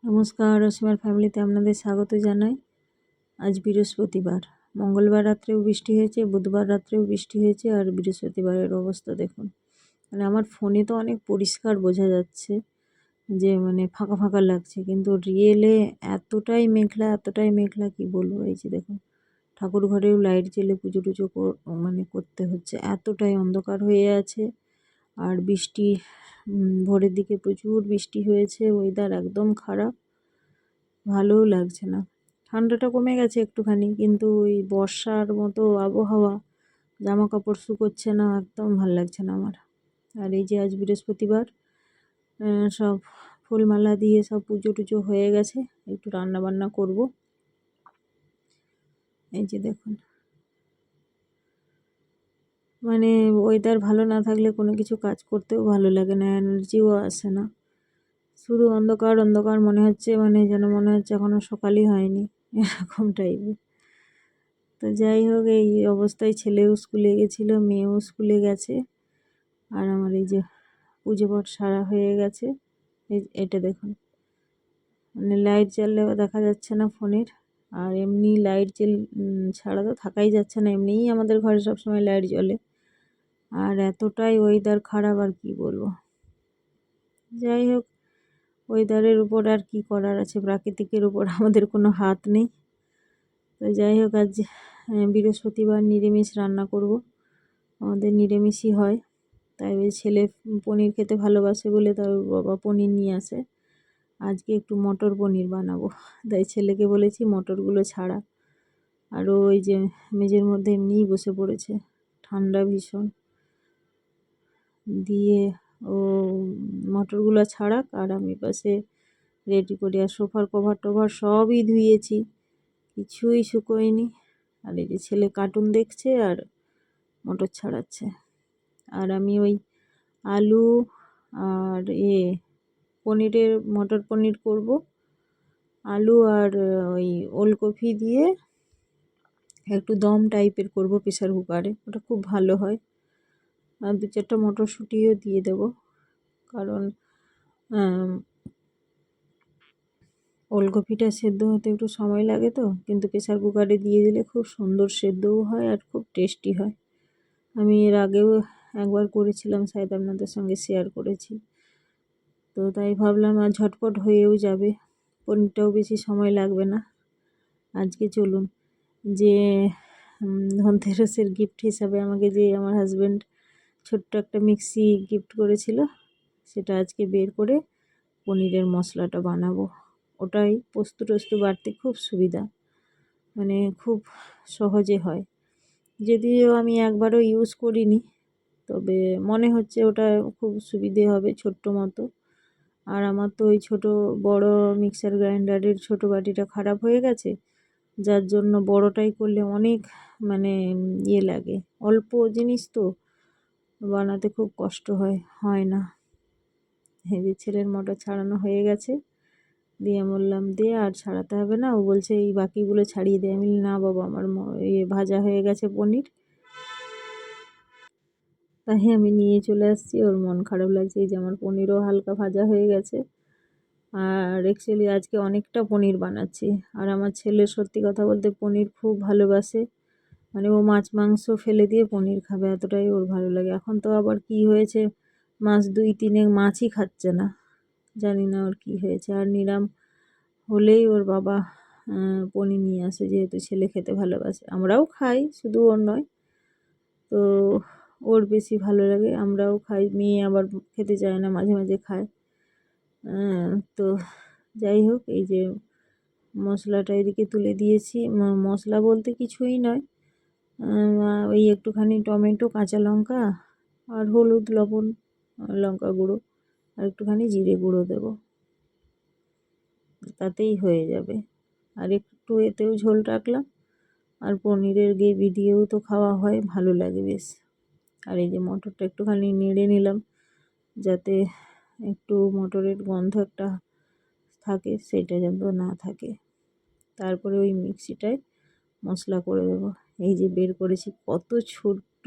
নমস্কার, অসীমার ফ্যামিলিতে আপনাদের স্বাগত জানাই। আজ বৃহস্পতিবার, মঙ্গলবার রাত্রেও বৃষ্টি হয়েছে, বুধবার রাত্রেও বৃষ্টি হয়েছে, আর বৃহস্পতিবারের অবস্থা দেখুন। মানে আমার ফোনে তো অনেক পরিষ্কার বোঝা যাচ্ছে যে ফাঁকা ফাঁকা লাগছে, কিন্তু রিয়েলে এতটাই মেঘলা কি বলবো। এই যে দেখুন, ঠাকুর ঘরেও লাইট জ্বেলে পুজো টুজো করতে হচ্ছে, এতটাই অন্ধকার হয়ে আছে। আর বৃষ্টি ভোরের দিকে প্রচুর বৃষ্টি হয়েছে, ওয়েদার একদম খারাপ, ভালোও লাগছে না। ঠান্ডাটা কমে গেছে একটুখানি, কিন্তু ওই বর্ষার মতো আবহাওয়া, জামা কাপড় শুকোচ্ছে না, একদম ভাল লাগছে না আমার। আর এই যে আজ বৃহস্পতিবার, সব ফুলমালা দিয়ে সব পুজো টুজো হয়ে গেছে, একটু রান্না বান্না করব। এই যে দেখুন, ওয়েদার ভালো না থাকলে কোনো কিছু কাজ করতেও ভালো লাগে না, এনার্জিও আসে না। শুধু অন্ধকার অন্ধকার মনে হচ্ছে, যেন মনে হচ্ছে এখনও সকালই হয়নি, এরকম টাইপের। তো যাই হোক, এই অবস্থায় ছেলেও স্কুলে গেছিলো, মেয়েও স্কুলে গেছে। আর আমার এই যে পুজো পাঠ সারা হয়ে গেছে। এটা দেখুন, লাইট জ্বাললেও দেখা যাচ্ছে না ফোনের। আর এমনি লাইট ছাড়া তো থাকাই যাচ্ছে না, এমনিই আমাদের ঘরে সবসময় লাইট জ্বলে। আর এতটাই ওয়েদার খারাপ, আর কি বলবো। যাই হোক, ওয়েদারের উপর আর কি করার আছে, প্রাকৃতিকের উপর আমাদের কোনো হাত নেই। তো যাই হোক, আজ বৃহস্পতিবার নিরামিষ রান্না করব। আমাদের নিরামিষই হয়। তাই ওই ছেলে পনির খেতে ভালোবাসে বলে তার বাবা পনির নিয়ে আসে। আজকে একটু মটর পনির বানাবো, তাই ছেলেকে বলেছি মটরগুলো ছাড়া। আর ওই যে মেঝের মধ্যে এমনিই বসে পড়েছে, ঠান্ডা ভীষণ, দিয়ে ও মটরগুলো ছাড়াক আর আমি পাশে রেডি করি। আর সোফার কভার টভার সবই ধুয়েছি, কিছুই শুকোয়নি। আর এই যে ছেলে কার্টুন দেখছে আর মটর ছাড়াচ্ছে। আর আমি ওই আলু আর মটর পনির করব। আলু আর ওই ওলকপি দিয়ে একটু দম টাইপের করব প্রেসার কুকারে, ওটা খুব ভালো হয়। আর 2-4টা মটরশুঁটিও দিয়ে দেব, কারণ ওলকপিটা সেদ্ধ হতে একটু সময় লাগে তো, কিন্তু প্রেসার কুকারে দিয়ে দিলে খুব সুন্দর সেদ্ধও হয় আর খুব টেস্টি হয়। আমি এর আগেও একবার করেছিলাম, শায়দ আপনাদের সঙ্গে শেয়ার করেছি। তো তাই ভাবলাম আর ঝটপট হয়েও যাবে, পনিরটাও বেশি সময় লাগবে না। আজকে চলুন, যে ধনতেরাসের গিফট হিসাবে আমাকে যে আমার হাজব্যান্ড ছোট্ট একটা মিক্সি গিফট করেছিল, সেটা আজকে বের করে পনিরের মশলাটা বানাবো। ওটাই পোস্ত টোস্ত বাটতে খুব সুবিধা, খুব সহজে হয়। যদিও আমি একবারও ইউজ করিনি, তবে মনে হচ্ছে ওটা খুব সুবিধে হবে, ছোট্ট মতো। আর আমার তো ওই বড় মিক্সার গ্রাইন্ডারের ছোট বাটিটা খারাপ হয়ে গেছে, যার জন্য বড়টাই করলে অনেক ইয়ে লাগে, অল্প জিনিস তো বানাতে খুব কষ্ট হয় না। এই যে ছেলের মটর ছাড়ানো হয়ে গেছে, দিয়ে বললাম দে, আর ছাড়াতে হবে না। ও বলছে এই বাকিগুলো ছাড়িয়ে দে। আমি না বাবা, আমার ভাজা হয়ে গেছে পনির, তাই আমি নিয়ে চলে আসছি। ওর মন খারাপ লাগছে, এই যে আমার পনিরও হালকা ভাজা হয়ে গেছে। আর অ্যাকচুয়ালি আজকে অনেকটা পনির বানাচ্ছি। আর আমার ছেলে সত্যি কথা বলতে পনির খুব ভালোবাসে, ও মাছ মাংস ফেলে দিয়ে পনির খাবে, এতটাই ওর ভালো লাগে। এখন তো আবার কি হয়েছে, মাস 2-3 মাছই খাচ্ছে না, জানি না ওর কি হয়েছে। আর নিরাম হলেই ওর বাবা পনির নিয়ে আসে, যেহেতু ছেলে খেতে ভালোবাসে। আমরাও খাই, শুধু ওর নয়। তো ওর বেশি ভালো লাগে, আমরাও খাই। মেয়ে আবার খেতে চায় না, মাঝে মাঝে খায়। তো যাই হোক, এই যে মশলাটা এদিকে তুলে দিয়েছি। মশলা বলতে কিছুই নয়, ওই একটুখানি টমেটো, কাঁচা লঙ্কা আর হলুদ, লবণ, লঙ্কা গুঁড়ো আর একটুখানি জিরে গুঁড়ো দেব, তাতেই হয়ে যাবে। আর একটু এতেও ঝোল রাখলাম। আর পনিরের গ্রেভি দিয়েও তো খাওয়া হয়, ভালো লাগে বেশ। আর এই যে মটরটা একটুখানি নেড়ে নিলাম, যাতে একটু মটরের গন্ধ একটা থাকে, সেটা যেন না থাকে। তারপরে ওই মিক্সিটায় মশলা করে দেবো। এই যে বের করেছি, কত ছোট্ট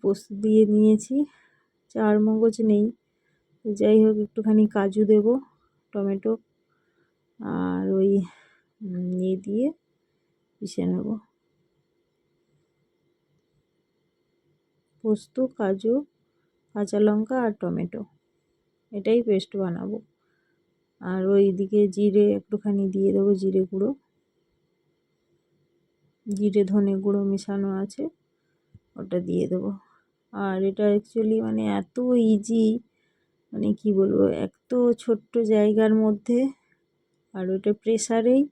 পোস্ত দিয়ে নিয়েছি, 4 মগজ নেই। যাই হোক, একটুখানি কাজু দেব, টমেটো আর ওই দিয়ে পিষে নেব। পোস্ত, কাজু, কাঁচা লঙ্কা আর টমেটো, এটাই পেস্ট বানাবো। আর ওইদিকে জিরে একটুখানি দিয়ে দেবো, জিরে গুঁড়ো, জিরে ধনে গুঁড়ো মেশানো আছে, ওটা দিয়ে দেবো। আর এটা অ্যাকচুয়ালি মানে এত ইজি, মানে কি বলবো, এত ছোট্ট জায়গার মধ্যে, আর ওটা প্রেসারেই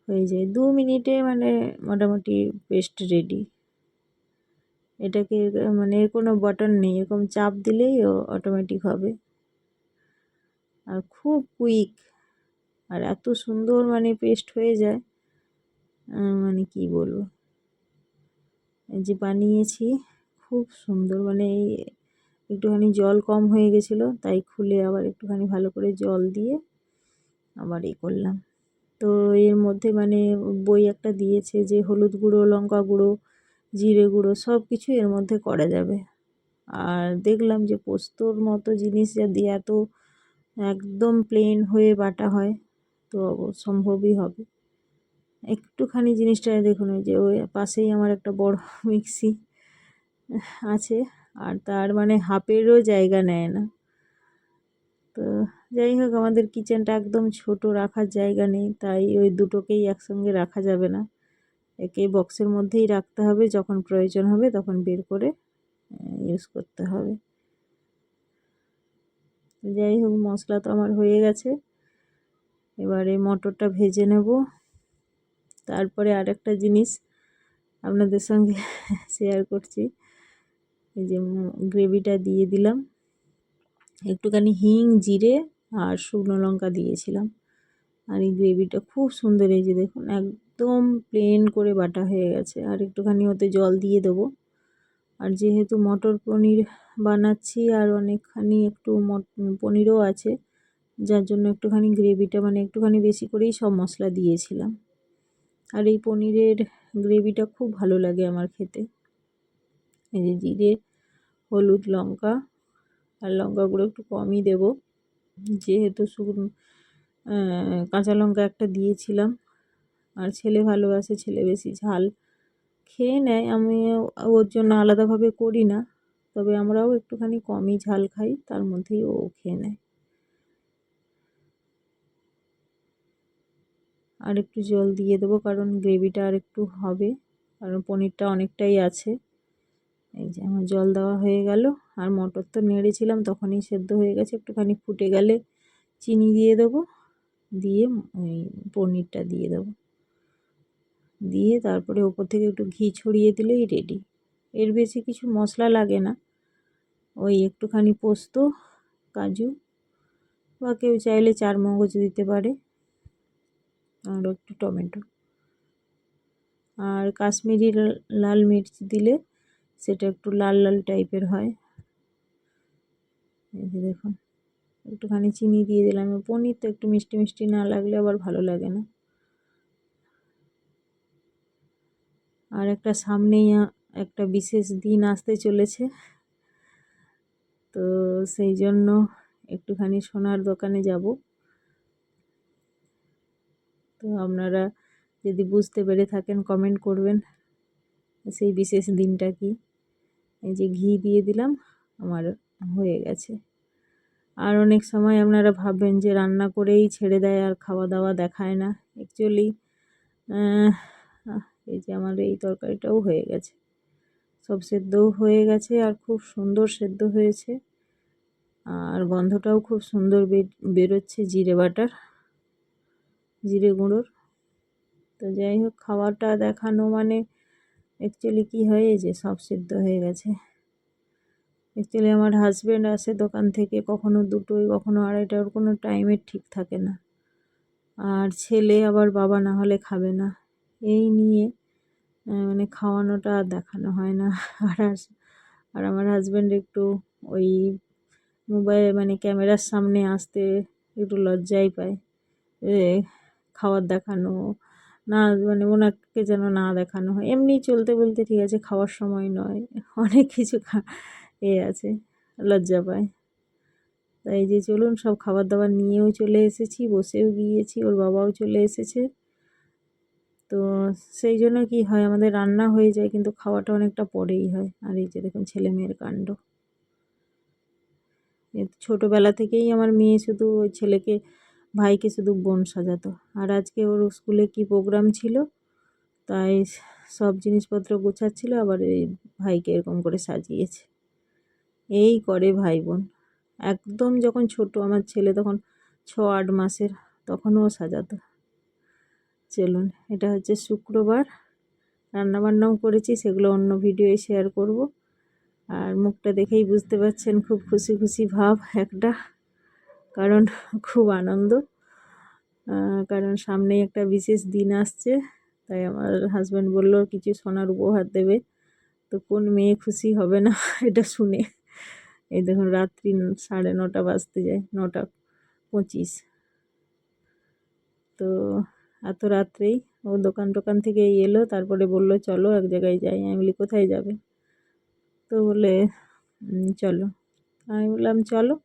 হয়ে যায় 2 মিনিটে, মানে মোটামুটি পেস্ট রেডি। এটাকে মানে এর কোনো বাটন নেই, এরকম চাপ দিলেই ও অটোমেটিক হবে, আর খুব কুইক, আর এত সুন্দর মানে পেস্ট হয়ে যায়, মানে কি বলবো। এই যে বানিয়েছি, খুব সুন্দর, মানে এই একটুখানি জল কম হয়ে গেছিলো, তাই খুলে আবার একটুখানি ভালো করে জল দিয়ে আবার করলাম। তো এর মধ্যে মানে বই একটা দিয়েছে যে হলুদ গুঁড়ো, লঙ্কা গুঁড়ো, জিরে গুঁড়ো সব কিছু এর মধ্যে করা যাবে। আর দেখলাম যে পোস্তর মতো জিনিস যদি এত একদম প্লেন হয়ে বাটা হয় তো সম্ভবই হবে। একটুখানি জিনিসটা দেখুন, ওই যে ওই পাশেই আমার একটা বড় মিক্সি আছে, আর তার মানে হাফেরও জায়গা নেয় না। তো যাই হোক, আমাদের কিচেনটা একদম ছোট, রাখার জায়গা নেই, তাই ওই দুটোকেই একসঙ্গে রাখা যাবে না, একে বক্সের মধ্যেই রাখতে হবে, যখন প্রয়োজন হবে তখন বের করে ইউজ করতে হবে। যাই হোক, মশলা তো আমার হয়ে গেছে, এবারে মটরটা ভেজে নেব। তারপরে আরেকটা জিনিস আপনাদের সঙ্গে শেয়ার করছি, এই যে গ্রেভিটা দিয়ে দিলাম, একটুখানি হিং, জিরে আর শুকনো লঙ্কা দিয়েছিলাম, আর এই গ্রেভিটা খুব সুন্দর, এই যে দেখুন একদম প্লেন করে বাটা হয়ে গেছে। আর একটুখানি ওতে জল দিয়ে দেবো, আর যেহেতু মটর পনির বানাচ্ছি আর অনেকখানি একটু পনিরও আছে, যার জন্য একটুখানি গ্রেভিটা মানে একটুখানি বেশি করেই সব মশলা দিয়েছিলাম। আর এই পনিরের গ্রেভিটা খুব ভালো লাগে আমার খেতে। এই যে জিরে, হলুদ, লঙ্কা, আর লঙ্কা গুঁড়ো একটু কমই দেবো, যেহেতু শুকনো কাঁচা লঙ্কা একটা দিয়েছিলাম। আর ছেলে ভালোবাসে, ছেলে বেশি ঝাল খেয়ে নেয়, আমি ওর জন্য আলাদাভাবে করি না, তবে আমরাও একটুখানি কমই ঝাল খাই, তার মধ্যেই ও খেয়ে নেয়। আর একটু জল দিয়ে দেবো, কারণ গ্রেভিটা আর একটু হবে, কারণ পনিরটা অনেকটাই আছে। এই যে আমার জল দেওয়া হয়ে গেল, আর মটর তো নেড়েছিলাম তখনই সেদ্ধ হয়ে গেছে, একটুখানি ফুটে গেলে চিনি দিয়ে দেবো, দিয়ে ওই পনিরটা দিয়ে দেবো, দিয়ে তারপরে ওপর থেকে একটু ঘি ছড়িয়ে দিলেই রেডি। এর বেশি কিছু মশলা লাগে না, ওই একটুখানি পোস্ত, কাজু, বা কেউ চাইলে চারমগজ দিতে পারে, আর একটু টমেটো, আর কাশ্মীরি লাল মির্চ দিলে সেটা একটু লাল লাল টাইপের হয়। এই যে দেখুন, একটুখানি চিনি দিয়ে দিলাম, পনির তো একটু মিষ্টি মিষ্টি না লাগলে আবার ভালো লাগে না। আর একটা সামনেই একটা বিশেষ দিন আসতে চলেছে, তো সেই জন্য একটুখানি সোনার দোকানে যাব। তো আপনারা যদি বুঝতে পেরে থাকেন কমেন্ট করবেন সেই বিশেষ দিনটা কি। এই যে ঘি দিয়ে দিলাম, আমার হয়ে গেছে। আর অনেক সময় আপনারা ভাববেন যে রান্না করেই ছেড়ে দেয় আর খাওয়া দাওয়া দেখায় না, অ্যাকচুয়ালি এই যে আমার এই তরকারিটাও হয়ে গেছে, সব সেদ্ধও হয়ে গেছে, আর খুব সুন্দর সেদ্ধ হয়েছে, আর গন্ধটাও খুব সুন্দর বেরোচ্ছে জিরে বাটার, জিরে গুঁড়োর। তো যাই হোক, খাওয়াটা দেখানো মানে অ্যাকচুয়ালি কী হয়, যে সব সেদ্ধ হয়ে গেছে। অ্যাকচুয়ালি আমার হাজব্যান্ড আসে দোকান থেকে কখনো 2টোয়, কখনো 2:30, ওর কোনো টাইমের ঠিক থাকে না, আর ছেলে আবার বাবা না হলে খাবে না, এই নিয়ে মানে খাওয়ানোটা আর দেখানো হয় না। আর আর আমার হাজব্যান্ড একটু ওই মোবাইল মানে ক্যামেরার সামনে আসতে একটু লজ্জাই পায়, খাবার দেখানো না, মানে ওনাকে যেন না দেখানো হয়। এমনি চলতে বলতে ঠিক আছে, খাওয়ার সময় নয়, অনেক কিছু আছে, লজ্জা পায়। তাই যে চলুন সব খাবার দাবার নিয়েও চলে এসেছি, বসেও গিয়েছি, ওর বাবাও চলে এসেছে। তো সেই জন্য কি হয়, আমাদের রান্না হয়ে যায় কিন্তু খাওয়াটা অনেকটা পরেই হয়। আর এই যে দেখুন ছেলে মেয়ের কাণ্ড। ছোটোবেলা থেকেই আমার মেয়ে শুধু ওই ছেলেকে, ভাইকে শুধু বোন সাজাতো। আর আজকে ওর স্কুলে কি প্রোগ্রাম ছিল, তাই সব জিনিসপত্র গোছাচ্ছিল, আবার এই ভাইকে এরকম করে সাজিয়েছে। এই করে ভাই বোন। একদম যখন ছোট আমার ছেলে, তখন 6-8 মাসের, তখনও সাজাতো। চলুন, এটা হচ্ছে শুক্রবার, রান্নাবান্নাও করেছি, সেগুলো অন্য ভিডিওয়ে শেয়ার করব। আর মুখটা দেখেই বুঝতে পারছেন খুব খুশি খুশি ভাব একটা, কারণ খুব আনন্দ। কারণ সামনেই একটা বিশেষ দিন আসছে, তাই আমার হাজব্যান্ড বলল কিছু সোনার উপহার দেবে। তো কোন মেয়ে খুশি হবে না এটা শুনে। এই দেখুন রাত্রি 9:30 বাজতে যায়, 9:25। তো এত রাত্রেই ও দোকান থেকে এলো, তারপরে বলল চলো এক জায়গায় যাই। আমি বলি কোথায় যাবে? তো বলে চলো। আমি বললাম চলো।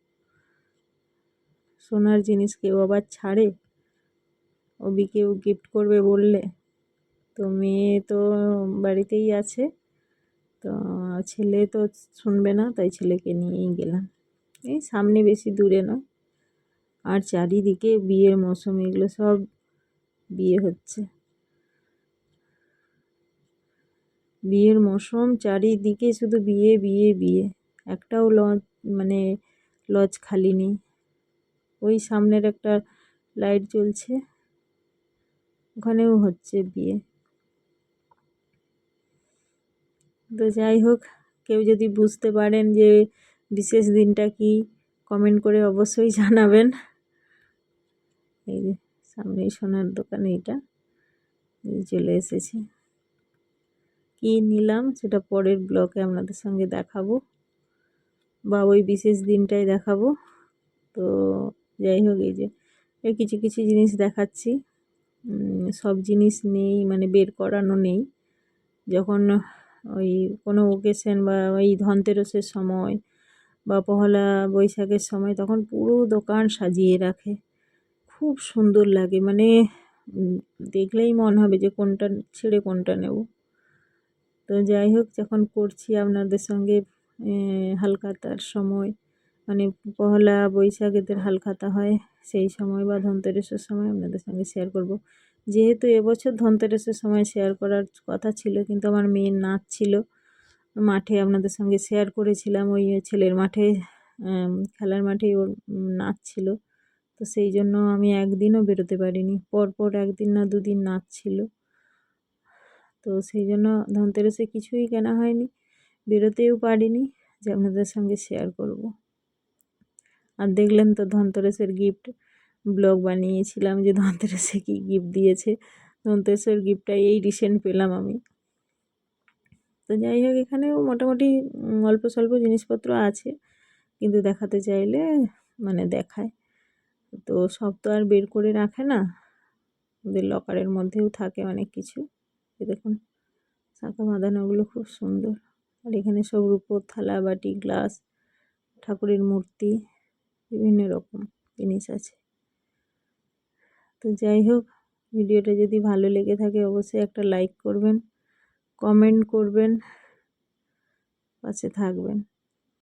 সোনার জিনিস কেউ আবার ছাড়ে? কেউ গিফট করবে বললে? তো মেয়ে তো বাড়িতেই আছে, তো ছেলে তো শুনবে না, তাই ছেলেকে নিয়েই গেলাম। এই সামনে, বেশি দূরে নয়। আর চারিদিকে বিয়ের মৌসুম, এগুলো সব বিয়ে হচ্ছে, বিয়ের মৌসুম, চারিদিকে শুধু বিয়ে বিয়ে বিয়ে। একটাও মানে লজ খালি নেই। ওই সামনের একটা লাইট জ্বলছে, ওখানেও হচ্ছে বিয়ে। তো যাই হোক, কেউ যদি বুঝতে পারেন যে বিশেষ দিনটা কি, কমেন্ট করে অবশ্যই জানাবেন। এই যে সামনেই সোনার দোকান, এইটা চলে এসেছি। কি নিলাম সেটা পরের ব্লগে আপনাদের সঙ্গে দেখাবো, বা ওই বিশেষ দিনটাই দেখাবো। তো যাই হোক, এই যে এই কিছু কিছু জিনিস দেখাচ্ছি। সব জিনিস নেই, মানে বের করানো নেই। যখন ওই কোনো ওকেশন বা ওই ধনতেরসের সময় বা পহেলা বৈশাখের সময়, তখন পুরো দোকান সাজিয়ে রাখে, খুব সুন্দর লাগে। মানে দেখলেই মনে হবে যে কোনটা ছেড়ে কোনটা নেব। তো যাই হোক, যখন করছি আপনাদের সঙ্গে হালখাতার সময়, মানে পহেলা বৈশাখ এদের হালখাতা হয়, সেই সময় বা ধনতেরসের সময় আপনাদের সঙ্গে শেয়ার করব। যেহেতু এবছর ধনতেরসের সময় শেয়ার করার কথা ছিল, কিন্তু আমার মেয়ের নাচ ছিল মাঠে, আপনাদের সঙ্গে শেয়ার করেছিলাম, ওই ছেলের মাঠে, খেলার মাঠেই ওর নাচ ছিল। তো সেই জন্য আমি একদিনও বেরোতে পারিনি, পরপর 1 দিন না 2 দিন নাচ ছিল। তো সেই জন্য ধনতেরসে কিছুই কেনা হয়নি, বেরোতেও পারিনি যে আপনাদের সঙ্গে শেয়ার করব। আর দেখলেন তো ধনতেরসের গিফট ব্লগ বানিয়েছিলাম, যে ধনতেরসে কী গিফট দিয়েছে। ধনতেরসের গিফটটা এই রিসেন্ট পেলাম আমি। তো যাই হোক, এখানেও মোটামুটি অল্প স্বল্প জিনিসপত্র আছে, কিন্তু দেখাতে চাইলে মানে দেখায়। তো সব তো আর বের করে রাখে না, ওদের লকারের মধ্যেও থাকে অনেক কিছু। দেখুন শাঁখা বাঁধানোগুলো খুব সুন্দর। আর এখানে সব রূপোর থালা বাটি, গ্লাস, ঠাকুরের মূর্তি, বিভিন্ন রকম জিনিস আছে। তো যাই হোক, ভিডিওটা যদি ভালো লেগে থাকে অবশ্যই একটা লাইক করবেন, কমেন্ট করবেন, পাশে থাকবেন।